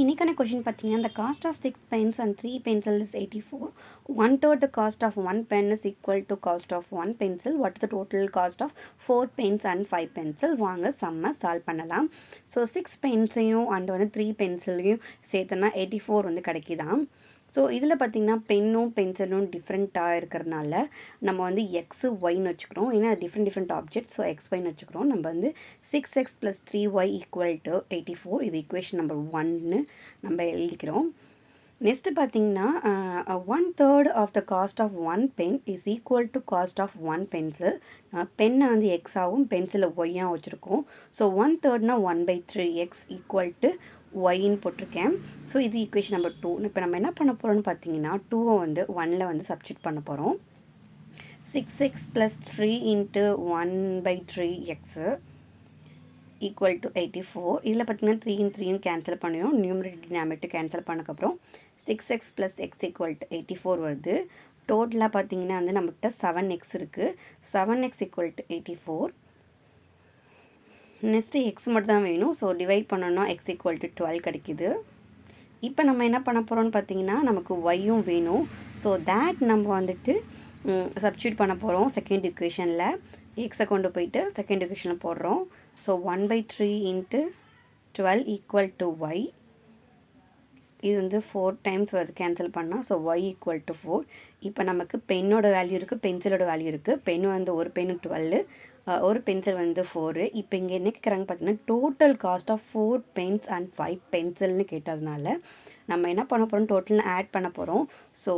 இன்னைக்கான கொஷின் பார்த்தீங்கன்னா the cost of 6 pens and 3 pencil is 84. One third the cost of 1 pen is equal to cost of 1 pencil. What is the total cost of 4 pens and 5 pencil? வாங்க சம்ம solve பண்ணலாம். So 6 பென்ஸையும் and வந்து 3 பென்சிலையும் சேர்த்தனா 84 வந்து கிடைக்குதாம். So இதில் பார்த்திங்கன்னா பென்னும் பென்சிலும் டிஃப்ரெண்ட்டாக இருக்கிறதுனால நம்ம வந்து எக்ஸு ஒய்ன்னு வச்சுக்கிறோம். ஏன்னா டிஃப்ரெண்ட் ஆப்ஜெக்ட். ஸோ எக்ஸ் ஒய்ன்னு வச்சுக்கிறோம். நம்ம வந்து 6x + 3y = 84. இது ஈக்குவேஷன் நம்பர் 1ன்னு நம்ம எழுதிக்கிறோம். நெக்ஸ்ட்டு பார்த்தீங்கன்னா 1/3 of the cost of 1 pen is equal to cost of 1 pencil. பென்னை வந்து எக்ஸாகவும் பென்சிலை ஒய்யாக வச்சுருக்கோம். ஸோ 1/3 1/3x = ஒய்ன்னு போட்டிருக்கேன். ஸோ இது ஈக்குவேஷன் நம்பர் 2. இப்போ நம்ம என்ன பண்ண போகிறோம்னு பார்த்தீங்கன்னா 2வை வந்து 1ல் வந்து சப்ஸ்டியூட் பண்ண போகிறோம். 6x + 3 × 1/3x = 84. இதில் பார்த்தீங்கன்னா 3 3 கேன்சல் பண்ணிடும். நியூமரேட்டர் டினாமினேட்டர் கேன்சல் பண்ணக்கப்புறம் 6x + x = 84 வருது. டோட்டலாக பார்த்தீங்கன்னா வந்து நம்மகிட்ட 7x இருக்குது. 7x = 84. நெக்ஸ்ட்டு எக்ஸ் மட்டும் தான் வேணும். ஸோ டிவைட் பண்ணோன்னா x = 12 கிடைக்குது. இப்போ நம்ம என்ன பண்ண போகிறோம்னு பார்த்தீங்கன்னா நமக்கு ஒய்யும் வேணும். ஸோ தேட் நம்ம வந்துட்டு சப்ஸ்டியூட் பண்ண போகிறோம் செகண்ட் ஈக்குவேஷனில். எக்ஸை கொண்டு போயிட்டு செகண்ட் ஈக்குவேஷனில் போடுறோம். So 1/3 × 12 = y. இது வந்து 4 டைம்ஸ் வருது கேன்சல் பண்ணால். So y = 4. இப்போ நமக்கு பென்னோட வேல்யூ இருக்குது, பென்சிலோட வேல்யூ இருக்குது. பென்னு வந்து ஒரு பென்னு 12, ஒரு பென்சில் வந்து 4. இப்போ இங்கே என்ன கேட்குறாங்க பார்த்தீங்கன்னா total cost of 4 pens and 5 பென்சில்னு கேட்டதுனால நம்ம என்ன பண்ண போகிறோம், டோட்டல்னு ஆட் பண்ண போகிறோம். ஸோ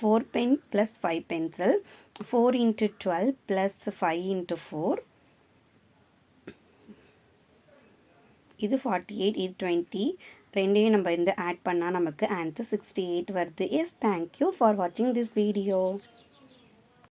4 பென் + 5 பென்சில், 4 × 12 + 5 × 4, இது 48, இது 20. ரெண்டையும் நம்ம இந்த ஆட் பண்ணால் நமக்கு ஆன்சர் 68 வருது. எஸ், தேங்க்யூ ஃபார் வாட்சிங் திஸ் வீடியோ.